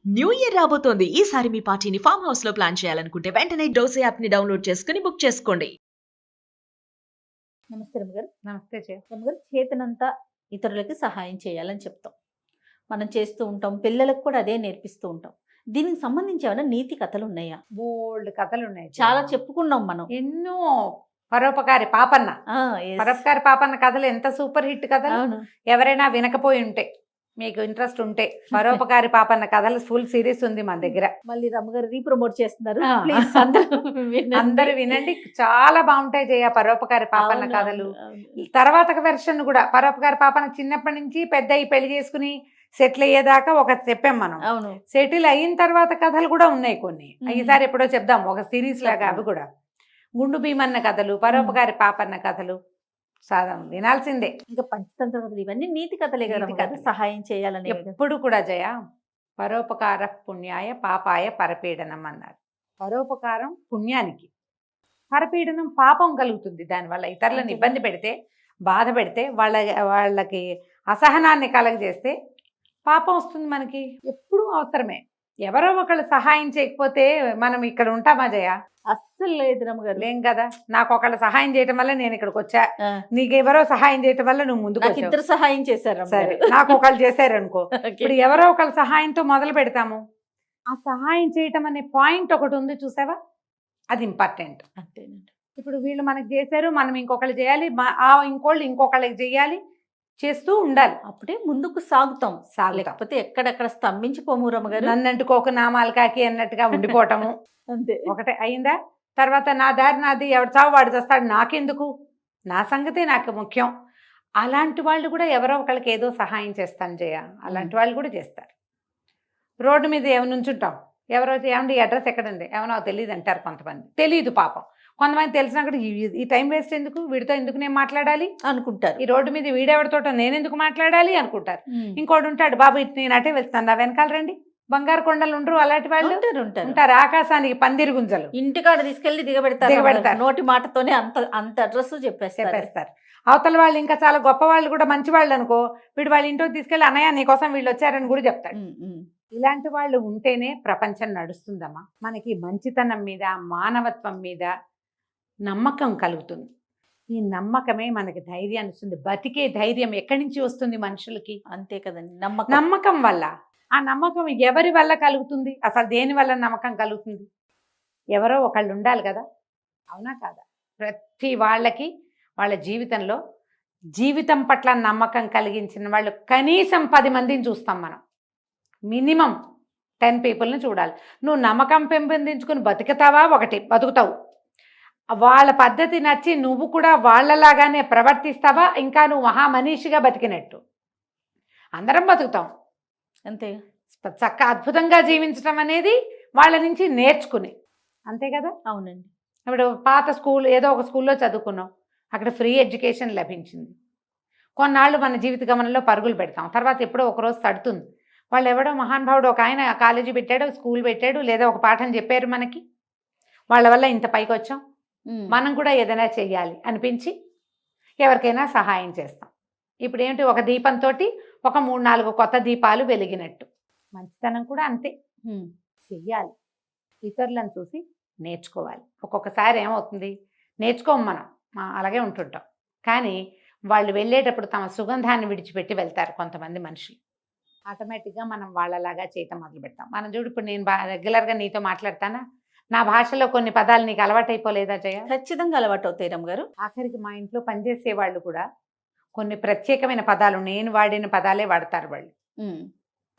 New year రాబోతోంది. ఈసారి మీ పార్టీని ఫామ్ హౌస్ లో ప్లాన్ చేయాలనుకుంటే వెంటనే డోసే యాప్ ని డౌన్లోడ్ చేసుకుని బుక్ చేసుకోండి. నమస్తే రమ్మగారు. నమస్తే రమ్మగారు, చేతనంతా ఇతరులకి సహాయం చేయాలని చెప్తాం. మనం చేస్తూ ఉంటాం, పిల్లలకు కూడా అదే నేర్పిస్తూ ఉంటాం. దీనికి సంబంధించి ఏమైనా నీతి కథలు ఉన్నాయా? బోల్డ్ కథలు ఉన్నాయి, చాలా చెప్పుకున్నాం మనం. ఎన్నో. పరోపకారి పాపన్న, yes. పరోపకారి పాపన్న కథలు ఎంత సూపర్ హిట్ కథలు. అవును. ఎవరైనా వినకపోయి ఉంటే, మీకు ఇంట్రెస్ట్ ఉంటే పరోపకారి పాపన్న కథలు ఫుల్ సిరీస్ ఉంది మన దగ్గర. మళ్ళీ రమ్మగారు రీప్రమోట్ చేస్తున్నారు. ఆ. ప్లీజ్ అందరూ వినండి, చాలా బాగుంటాయి జయ పరోపకారి పాపన్న కథలు. తర్వాత వెర్షన్ కూడా పరోపకారి పాపన్న చిన్నప్పటి నుంచి పెద్ద అయ్యి పెళ్లి చేసుకుని సెటిల్ అయ్యేదాకా ఒక చెప్పాం మనం. అవును. సెటిల్ అయిన తర్వాత కథలు కూడా ఉన్నాయి కొన్ని. ఈసారి ఎప్పుడో చెప్దాం, ఒక సిరీస్ లాగా అవి కూడా. గుండు భీమన్న కథలు, పరోపకారి పాపన్న కథలు సాధారణ వినాల్సిందే. ఇంకా పంచతంత్ర కథలు ఇవన్నీ నీతి కథలే కదా నీతి రమ్మగారు. కథలే. సహాయం చేయాలని ఎప్పుడు కూడా జయ పరోపకార పుణ్యాయ పాపాయ పరపీడనం అన్నారు. పరోపకారం పుణ్యానికి, పరపీడనం పాపం కలుగుతుంది. దానివల్ల ఇతరులను ఇబ్బంది పెడితే, బాధ పెడితే, వాళ్ళకి అసహనాన్ని కలగజేస్తే పాపం వస్తుంది మనకి. ఎప్పుడూ అవసరమే. ఎవరో ఒకళ్ళు సహాయం చేయకపోతే మనం ఇక్కడ ఉంటామా జయ? అస్సలు లేదు రమ్మగారు. లేం కదా. నాకు ఒకళ్ళు సహాయం చేయటం వల్ల నేను ఇక్కడికి వచ్చా, నీకు ఎవరో సహాయం చేయటం వల్ల నువ్వు ముందుకు నాకు ఇద్దరు సహాయం చేశారు. సరే, నాకు ఒకళ్ళు చేశారనుకో. ఇప్పుడు ఎవరో ఒకళ్ళ సహాయంతో మొదలు పెడతాము. ఆ సహాయం చేయటం అనే పాయింట్ ఒకటి ఉంది, చూసావా? అది ఇంపార్టెంట్. అంతేనండి. ఇప్పుడు వీళ్ళు మనకు చేశారు, మనం ఇంకొకళ్ళు చేయాలి, ఇంకోళ్ళు ఇంకొకళ్ళకి చేయాలి, చేస్తూ ఉండాలి. అప్పుడే ముందుకు సాగుతాం. సాగుతాం. లేకపోతే ఎక్కడెక్కడ స్తంభించిపోము రమ్మగారు. నన్ను అంటుకోక నామాలు కాకి అన్నట్టుగా ఉండిపోవటము అంతే. ఒకటే అయిందా. తర్వాత నా దారి నాది, ఎవడు చావు వాడు చేస్తాడు, నాకెందుకు, నా సంగతే నాకు ముఖ్యం. అలాంటి వాళ్ళు కూడా ఎవరో ఒకళ్ళకి ఏదో సహాయం చేస్తాను జయ. అలాంటి వాళ్ళు కూడా చేస్తారు. రోడ్డు మీద ఏమైనా ఉంచుంటాం, ఎవరో ఏమండి అడ్రస్ ఎక్కడండి, ఏమన్నా తెలియదు అంటారు కొంతమంది. తెలియదు పాపం. కొంతమంది తెలిసినా కూడా ఈ టైం వేస్ట్ ఎందుకు, వీడితో ఎందుకు నేను మాట్లాడాలి అనుకుంటారు. ఈ రోడ్డు మీద వీడెవరితోటో నేను ఎందుకు మాట్లాడాలి అనుకుంటారు. ఇంకోటి ఉంటాడు, బాబు ఇటు నేను అటే వెళ్తాను, నా వెనకాల రండి. బంగారు కొండలు ఉండరు అలాంటి వాళ్ళు ఉంటారు. ఆకాశానికి పందిరి గుంజలు ఇంటికాడ తీసుకెళ్లి దిగబెడతారు. నోటి మాటతోనే అంత అడ్రస్ చెప్పేస్తారు. అవతల వాళ్ళు ఇంకా చాలా గొప్ప వాళ్ళు కూడా, మంచి వాళ్ళు అనుకో, వీడు వాళ్ళ ఇంటికి తీసుకెళ్ళి అన్నయ్య నీకోసం వీళ్ళు వచ్చారని కూడా చెప్తాడు. ఇలాంటి వాళ్ళు ఉంటేనే ప్రపంచం నడుస్తుందమ్మా. మనకి మంచితనం మీద, మానవత్వం మీద నమ్మకం కలుగుతుంది. ఈ నమ్మకమే మనకి ధైర్యాన్ని ఇస్తుంది. బతికే ధైర్యం ఎక్కడి నుంచి వస్తుంది మనుషులకి? అంతే కదండి, నమ్మకం వల్ల. ఆ నమ్మకం ఎవరి వల్ల కలుగుతుంది? అసలు దేని వల్ల నమ్మకం కలుగుతుంది? ఎవరో ఒకళ్ళు ఉండాలి కదా, అవునా కాదా? ప్రతి వాళ్ళకి వాళ్ళ జీవితంలో జీవితం పట్ల నమ్మకం కలిగించిన వాళ్ళు కనీసం 10 మందిని చూస్తాం మనం. మినిమం 10 పీపుల్ని చూడాలి. నువ్వు నమ్మకం పెంపొందించుకుని బతుకుతావా? ఒకటి బతుకుతావు. వాళ్ళ పద్ధతి నచ్చి నువ్వు కూడా వాళ్ళలాగానే ప్రవర్తిస్తావా? ఇంకా నువ్వు మహామనీషిగా బతికినట్టు. అందరం బతుకుతాం అంతే. చక్క అద్భుతంగా జీవించడం అనేది వాళ్ళ నుంచి నేర్చుకుని, అంతే కదా. అవునండి. ఇప్పుడు పాత స్కూల్, ఏదో ఒక స్కూల్లో చదువుకున్నాం, అక్కడ ఫ్రీ ఎడ్యుకేషన్ లభించింది. కొన్నాళ్ళు మన జీవిత గమనంలో పరుగులు పెడతాం, తర్వాత ఎప్పుడో ఒకరోజు తడుతుంది. వాళ్ళు ఎవడో మహానుభావుడు ఒక ఆయన కాలేజీ పెట్టాడు, స్కూల్ పెట్టాడు, లేదా ఒక పాఠం చెప్పారు మనకి, వాళ్ళ వల్ల ఇంత పైకి వచ్చాం, మనం కూడా ఏదైనా చెయ్యాలి అనిపించి ఎవరికైనా సహాయం చేస్తాం. ఇప్పుడు ఏంటి, ఒక దీపంతో ఒక 3-4 కొత్త దీపాలు వెలిగినట్టు మంచితనం కూడా అంతే. చెయ్యాలి, ఇతరులను చూసి నేర్చుకోవాలి. ఒక్కొక్కసారి ఏమవుతుంది, నేర్చుకోము మనం, అలాగే ఉంటుంటాం. కానీ వాళ్ళు వెళ్ళేటప్పుడు తమ సుగంధాన్ని విడిచిపెట్టి వెళ్తారు కొంతమంది మనుషులు. ఆటోమేటిక్గా మనం వాళ్ళలాగా చేయటం మొదలు పెడతాం. మనం చూడు, ఇప్పుడు నేను రెగ్యులర్గా నీతో మాట్లాడతానా, నా భాషలో కొన్ని పదాలు నీకు అలవాటైపోలేదా జయ? ఖచ్చితంగా అలవాటు అవుతాయి రమ్మగారు. ఆఖరికి మా ఇంట్లో పనిచేసే వాళ్ళు కూడా కొన్ని ప్రత్యేకమైన పదాలు, నేను వాడిన పదాలే వాడతారు వాళ్ళు.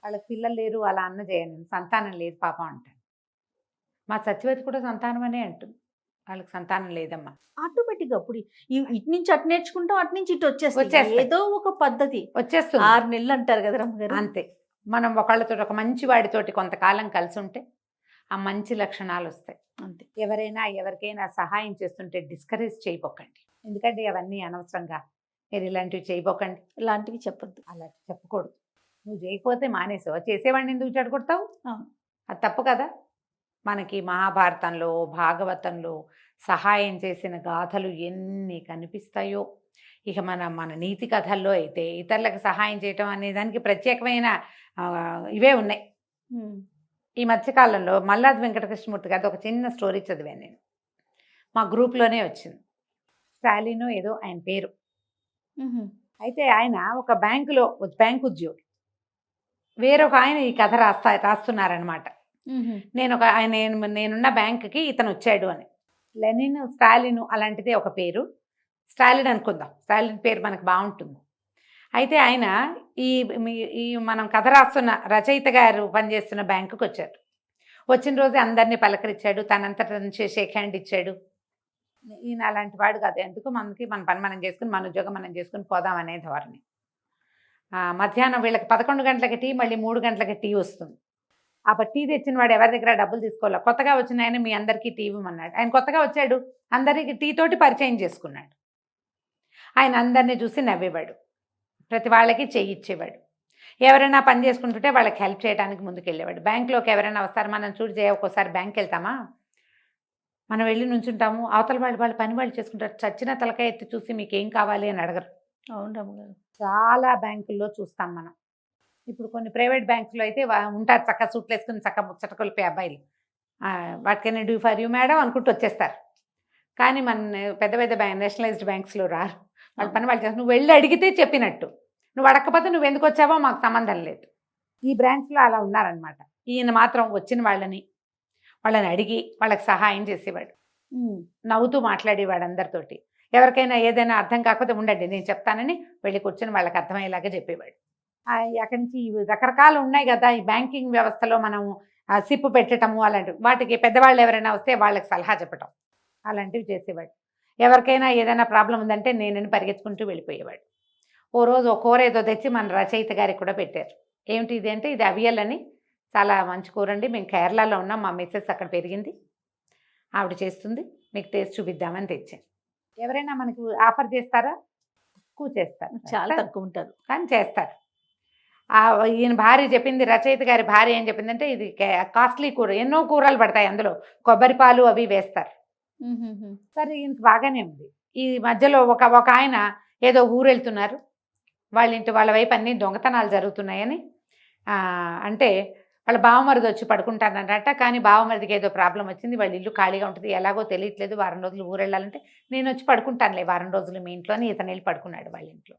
వాళ్ళకి పిల్లలు లేరు, అలా అన్న చేయను, సంతానం లేదు పాపం అంటారు. మా సత్యవతి కూడా సంతానం అనే అంటుంది, వాళ్ళకి సంతానం లేదమ్మా. ఆటోమేటిక్గా అప్పుడు ఇటు నుంచి అటు నేర్చుకుంటాం, అటు నుంచి ఇటు వచ్చేస్తాయి. ఏదో ఒక పద్ధతి వచ్చేస్తుంది. 6 నెలలు అంటారు కదా రమ్మగారు. అంతే. మనం ఒకళ్ళతో, ఒక మంచి వాడితోటి కొంతకాలం కలిసి ఉంటే ఆ మంచి లక్షణాలు వస్తాయి. అంతే. ఎవరైనా ఎవరికైనా సహాయం చేస్తుంటే డిస్కరేజ్ చేయబోకండి. ఎందుకంటే అవన్నీ అనవసరంగా, మీరు ఇలాంటివి చేయబోకండి, ఇలాంటివి చెప్పొద్దు, అలా చెప్పకూడదు. నువ్వు చేయకపోతే మానేసావు, చేసేవాడిని ఎందుకు చెడగొడతావు? అది తప్పు కదా. మనకి మహాభారతంలో, భాగవతంలో సహాయం చేసిన గాథలు ఎన్ని కనిపిస్తాయో. ఇక మన నీతి కథల్లో అయితే ఇతరులకు సహాయం చేయటం అనే దానికి ప్రత్యేకమైన ఇవే ఉన్నాయి. ఈ మధ్యకాలంలో మల్లాది వెంకటకృష్ణమూర్తి గారిది ఒక చిన్న స్టోరీ చదివాను నేను. మా గ్రూప్లోనే వచ్చింది. స్టాలిన్ ఏదో ఆయన పేరు. అయితే ఆయన ఒక బ్యాంక్ ఉద్యోగి. వేరొక ఆయన ఈ కథ రాస్తున్నారనమాట. నేనున్న బ్యాంకుకి ఇతను వచ్చాడు అని. లెనిన్, స్టాలిన్ అలాంటిదే ఒక పేరు. స్టాలిన్ అనుకుందాం, స్టాలిన్ పేరు మనకు బాగుంటుంది. అయితే ఆయన ఈ మనం కథ రాస్తున్న రచయిత గారు పనిచేస్తున్న బ్యాంకుకి వచ్చారు. వచ్చిన రోజు అందరినీ పలకరించాడు, తనంతట నుంచి షేక్ హ్యాండ్ ఇచ్చాడు. ఈయన అలాంటి వాడు కాదు, ఎందుకు మనకి మన పని మనం చేసుకుని మన ఉద్యోగం మనం చేసుకుని పోదాం అనే ధోరణి. మధ్యాహ్నం వీళ్ళకి 11 గంటలకి టీ, మళ్ళీ 3 గంటలకి టీ వస్తుంది. అప్పుడు టీ తెచ్చిన వాడు ఎవరి దగ్గర డబ్బులు తీసుకోవాలి. కొత్తగా వచ్చిన ఆయన మీ అందరికీ టీ ఇవ్వమన్నాడు. ఆయన కొత్తగా వచ్చాడు, అందరికీ టీ తోటి పరిచయం చేసుకున్నాడు. ఆయన అందరినీ చూసి నవ్వేవాడు, ప్రతి వాళ్ళకి చెయ్యి ఇచ్చేవాడు. ఎవరైనా పని చేసుకుంటుంటే వాళ్ళకి హెల్ప్ చేయడానికి ముందుకు వెళ్ళేవాడు. బ్యాంకులోకి ఎవరైనా వస్తారు, మనం చూడు ఒక్కోసారి బ్యాంక్కి వెళ్తామా, మనం వెళ్ళి నుంచుంటాము, అవతల వాళ్ళ పని వాళ్ళు చేసుకుంటారు. చచ్చిన తలకాయ ఎత్తి చూసి మీకు ఏం కావాలి అని అడగరు. అవును రమ్మగారు. చాలా బ్యాంకుల్లో చూస్తాం మనం. ఇప్పుడు కొన్ని ప్రైవేట్ బ్యాంక్స్లో అయితే ఉంటారు చక్క సూట్లు వేసుకుని చక్క ముచ్చట కొలిపే అబ్బాయిలు. What can I do for you madam అనుకుంటూ వచ్చేస్తారు. కానీ మన పెద్ద పెద్ద నేషనలైజ్డ్ బ్యాంక్స్లో రారు. వాళ్ళ పని వాళ్ళు చేస్తారు. నువ్వు వెళ్ళి అడిగితే చెప్పినట్టు, నువ్వు అడగకపోతే నువ్వు ఎందుకు వచ్చావో మాకు సంబంధం లేదు. ఈ బ్రాంచ్లో అలా ఉన్నారనమాట. ఈయన మాత్రం వచ్చిన వాళ్ళని అడిగి వాళ్ళకి సహాయం చేసేవాడు, నవ్వుతూ మాట్లాడేవాడు అందరితోటి. ఎవరికైనా ఏదైనా అర్థం కాకపోతే ఉండండి నేను చెప్తానని వెళ్ళి కూర్చొని వాళ్ళకి అర్థమయ్యేలాగా చెప్పేవాడు. అక్కడి నుంచి రకరకాలు ఉన్నాయి కదా ఈ బ్యాంకింగ్ వ్యవస్థలో, మనం సిప్పు పెట్టడము అలాంటివి, వాటికి పెద్దవాళ్ళు ఎవరైనా వస్తే వాళ్ళకి సలహా చెప్పటం అలాంటివి చేసేవాడు. ఎవరికైనా ఏదైనా ప్రాబ్లం ఉందంటే నేనని పరిగెత్తుకుంటూ వెళ్ళిపోయేవాడు. ఓ రోజు ఒక కూర ఏదో తెచ్చి మన రచయిత గారికి కూడా పెట్టారు. ఏమిటి ఇది అంటే, ఇది అవియల్ అని, చాలా మంచి కూర అండి, మేము కేరళలో ఉన్నాం, మా మిస్సెస్ అక్కడ పెరిగింది, ఆవిడ చేస్తుంది, మీకు టేస్ట్ చూపిద్దామని తెచ్చాను. ఎవరైనా మనకు ఆఫర్ చేస్తారా? తక్కువ చేస్తారు, చాలా తక్కువ ఉంటారు, కానీ చేస్తారు. ఈయన భార్య చెప్పింది, రచయిత గారి భార్య ఏం చెప్పిందంటే, ఇది కాస్ట్లీ కూర, ఎన్నో కూరలు పడతాయి అందులో, కొబ్బరి పాలు అవి వేస్తారు. సరే ఈయనకి బాగానే ఉంది. ఈ మధ్యలో ఒక ఆయన ఏదో ఊరు వెళ్తున్నారు, వాళ్ళ వైపు అన్ని దొంగతనాలు జరుగుతున్నాయని అంటే వాళ్ళ బావమరిది వచ్చి పడుకుంటానట. కానీ బావమరిదికి ఏదో ప్రాబ్లం వచ్చింది, వాళ్ళ ఇల్లు ఖాళీగా ఉంటుంది, ఎలాగో తెలియట్లేదు, వారం రోజులు ఊరు వెళ్ళాలంటే నేను వచ్చి పడుకుంటానులే వారం రోజులు మీ ఇంట్లోని, ఇతను వెళ్ళి పడుకున్నాడు వాళ్ళ ఇంట్లో.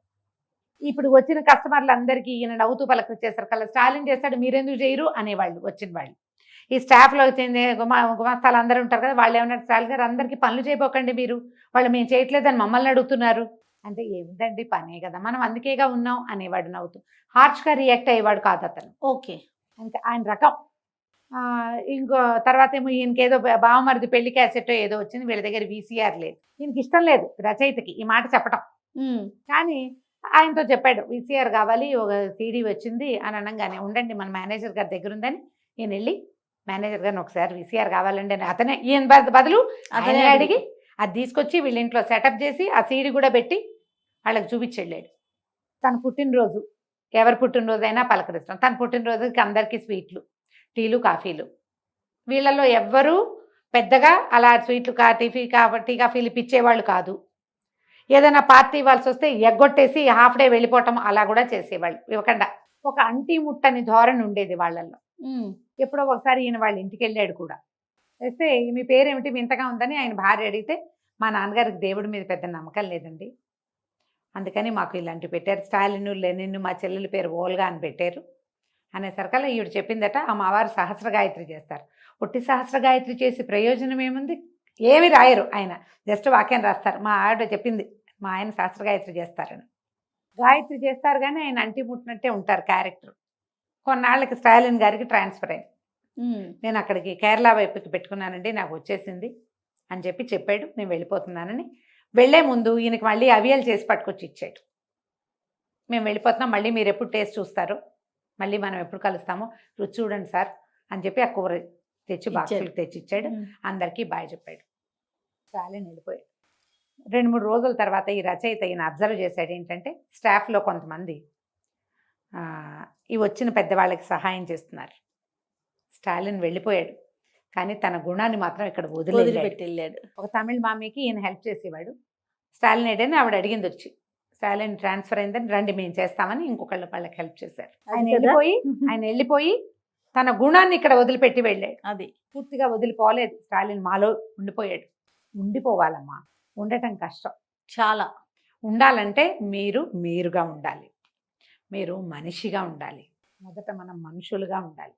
ఇప్పుడు వచ్చిన కస్టమర్లు అందరికీ ఈయన నవ్వుతూ పలకరించేస్తారు. కల్లా స్టాలిన్ చేస్తాడు, మీరెందుకు చేయరు అనేవాళ్ళు వచ్చిన వాళ్ళు. ఈ స్టాఫ్లో వచ్చింది గుమాస్తాలు అందరూ ఉంటారు కదా, వాళ్ళు ఏమన్నారు, స్టాలిన్ గారు అందరికీ పనులు చేయబోకండి మీరు, వాళ్ళు మేము చేయట్లేదని మమ్మల్ని అడుగుతున్నారు అంటే, ఏమిటండి పనే కదా మనం అందుకేగా ఉన్నాం అనేవాడు నవ్వుతూ. హార్ష్గా రియాక్ట్ అయ్యేవాడు కాదు అతను. ఓకే, ఇంకా ఆయన రకం. ఇంకో తర్వాత ఏమో ఈయనకి ఏదో బావమరిది పెళ్లి క్యాసెట్ ఏదో వచ్చింది, వీళ్ళ దగ్గర VCR లేదు. ఈయనకి ఇష్టం లేదు రచయితకి ఈ మాట చెప్పటం, కానీ ఆయనతో చెప్పాడు VCR కావాలి, ఒక CD వచ్చింది అని అనగానే, ఉండండి మన మేనేజర్ గారి దగ్గర ఉందని ఈయన వెళ్ళి మేనేజర్ గారిని ఒకసారి VCR కావాలండి అని, అతనే ఈయన బదులు అతనే అడిగి అది తీసుకొచ్చి వీళ్ళ ఇంట్లో సెటప్ చేసి ఆ CD కూడా పెట్టి వాళ్ళకి చూపించెళ్ళాడు. తన పుట్టినరోజు, ఎవరి పుట్టినరోజైనా పలకరిస్తాం, తన పుట్టినరోజుకి అందరికీ స్వీట్లు, టీలు, కాఫీలు. వీళ్ళల్లో ఎవ్వరూ పెద్దగా అలా స్వీట్లు టీ కాఫీలు ఇప్పించేవాళ్ళు కాదు. ఏదైనా పార్టీ ఇవ్వాల్సి వస్తే ఎగ్గొట్టేసి హాఫ్ డే వెళ్ళిపోవటం అలా కూడా చేసేవాళ్ళు. ఇవ్వకుండా ఒక అంటీ ముట్టని ధోరణి ఉండేది వాళ్ళల్లో. ఎప్పుడో ఒకసారి ఈయన వాళ్ళ ఇంటికి వెళ్ళాడు కూడా. అయితే మీ పేరేమిటి వింతగా ఉందని ఆయన భార్య అడిగితే, మా నాన్నగారికి దేవుడి మీద పెద్ద నమ్మకం లేదండి, అందుకని మాకు ఇలాంటివి పెట్టారు, స్టాలిన్, లెనిన్, మా చెల్లెల పేరు ఓల్గా అని పెట్టారు అనేసరికల్లా ఈవిడ చెప్పిందట, ఆ మావారు సహస్ర గాయత్రి చేస్తారు. ఒట్టి సహస్ర గాయత్రి చేసి ప్రయోజనం ఏముంది, ఏమి రాయరు ఆయన, జస్ట్ వాక్యం రాస్తారు. మా ఆవిడ చెప్పింది, మా ఆయన సహస్ర గాయత్రి చేస్తారని. గాయత్రి చేస్తారు కానీ ఆయన అంటి ముట్టినట్టే ఉంటారు క్యారెక్టర్. కొన్నాళ్ళకి స్టాలిన్ గారికి ట్రాన్స్ఫర్ అయింది. నేను అక్కడికి కేరళ వైపుకి పెట్టుకున్నానండి, నాకు వచ్చేసింది అని చెప్పాడు. నేను వెళ్ళిపోతున్నానని. వెళ్లే ముందు ఈయనకి మళ్ళీ అవియల్ చేసి పట్టుకొచ్చి ఇచ్చాడు. మేము వెళ్ళిపోతున్నాం, మళ్ళీ మీరు ఎప్పుడు టేస్ట్ చూస్తారో, మళ్ళీ మనం ఎప్పుడు కలుస్తామో రుచి చూడండి సార్ అని చెప్పి ఆ కూర తెచ్చి బాక్సులు తెచ్చి ఇచ్చాడు. అందరికీ బాయ్ చెప్పాడు. స్టాలిన్ వెళ్ళిపోయాడు. 2-3 రోజుల తర్వాత ఈ రచయిత ఈయన అబ్జర్వ్ చేశాడు ఏంటంటే, స్టాఫ్లో కొంతమంది ఈ వచ్చిన పెద్దవాళ్ళకి సహాయం చేస్తున్నారు. స్టాలిన్ వెళ్ళిపోయాడు, కానీ తన గుణాన్ని మాత్రం ఇక్కడ వదిలిపెట్టి వెళ్ళాడు. ఒక తమిళ మామీకి ఈయన హెల్ప్ చేసేవాడు. స్టాలిన్ ఏడని ఆవిడ అడిగింది వచ్చి, స్టాలిన్ ట్రాన్స్ఫర్ అయిందని, రండి మేము చేస్తామని ఇంకొకళ్ళు వాళ్ళకి హెల్ప్ చేశారు. ఆయన వెళ్ళిపోయి తన గుణాన్ని ఇక్కడ వదిలిపెట్టి వెళ్ళాడు. అది పూర్తిగా వదిలిపోలేదు. స్టాలిన్ మాలో ఉండిపోయాడు. ఉండిపోవాలమ్మా, ఉండటం కష్టం. చాలా. ఉండాలంటే మీరుగా ఉండాలి. మీరు మనిషిగా ఉండాలి. మొదట మనం మనుషులుగా ఉండాలి.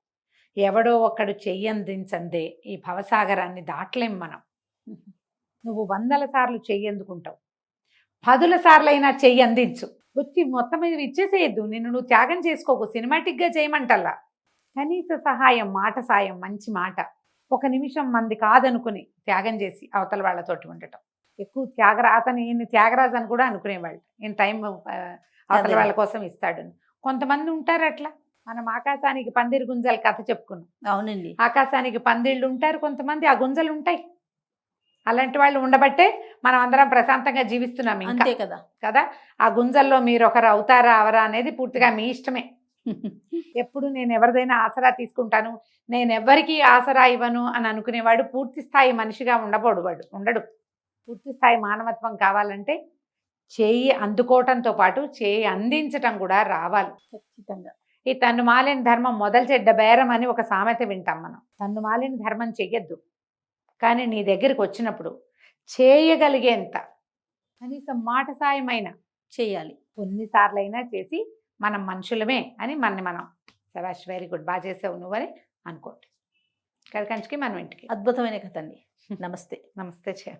ఎవడో ఒకడు చెయ్యందించందే ఈ భవసాగరాన్ని దాటలేం మనం. నువ్వు 100 సార్లు చెయ్యందుకుంటావు, 10 సార్లైనా చెయ్యి అందించు. వచ్చి మొత్తం మీద ఇచ్చేసేయద్దు. నువ్వు త్యాగం చేసుకోకు. సినిమాటిక్గా చేయమంటల్లా. కనీస సహాయం, మాట సాయం, మంచి మాట, ఒక నిమిషం మంది కాదనుకుని త్యాగం చేసి అవతల వాళ్ళతోటి ఉండటం. ఎక్కువ అతను ఈయన త్యాగరాజు అని కూడా అనుకునేవాళ్ళు. ఈయన టైం అవతల వాళ్ళ కోసం ఇస్తాడు. కొంతమంది ఉంటారు అట్లా. మనం ఆకాశానికి పందిరి గుంజలు కథ చెప్పుకున్నాం. అవునండి. ఆకాశానికి పందిళ్ళు ఉంటారు, కొంతమంది ఆ గుంజలు ఉంటాయి. అలాంటి వాళ్ళు ఉండబట్టే మనం అందరం ప్రశాంతంగా జీవిస్తున్నాం ఇంకా అంతే కదా. కదా. ఆ గుంజల్లో మీరు ఒకరు అవుతారా అవరా అనేది పూర్తిగా మీ ఇష్టమే. ఎప్పుడు నేను ఎవరిదైనా ఆసరా తీసుకుంటాను, నేను ఎవరికి ఆసరా ఇవ్వను అని అనుకునేవాడు పూర్తి స్థాయి మనిషిగా ఉండడు. పూర్తి స్థాయి మానవత్వం కావాలంటే చేయి అందుకోవటంతో పాటు చేయి అందించటం కూడా రావాలి. ఖచ్చితంగా. ఈ తన్ను మాలిన ధర్మం మొదలు చెడ్డ బేరం అని ఒక సామెత వింటాం మనం. తన్ను మాలిన ధర్మం చెయ్యొద్దు, కానీ నీ దగ్గరికి వచ్చినప్పుడు చేయగలిగేంత కనీసం మాట సాయమైనా చేయాలి. కొన్నిసార్లైనా చేసి మనం మనుషులమే అని మనం శభాష్, వెరీ గుడ్, బాగా చేసావు నువ్వని అనుకోండి. కంచికి మనం ఇంటికి. అద్భుతమైన కథ అండి. నమస్తే. నమస్తే చే.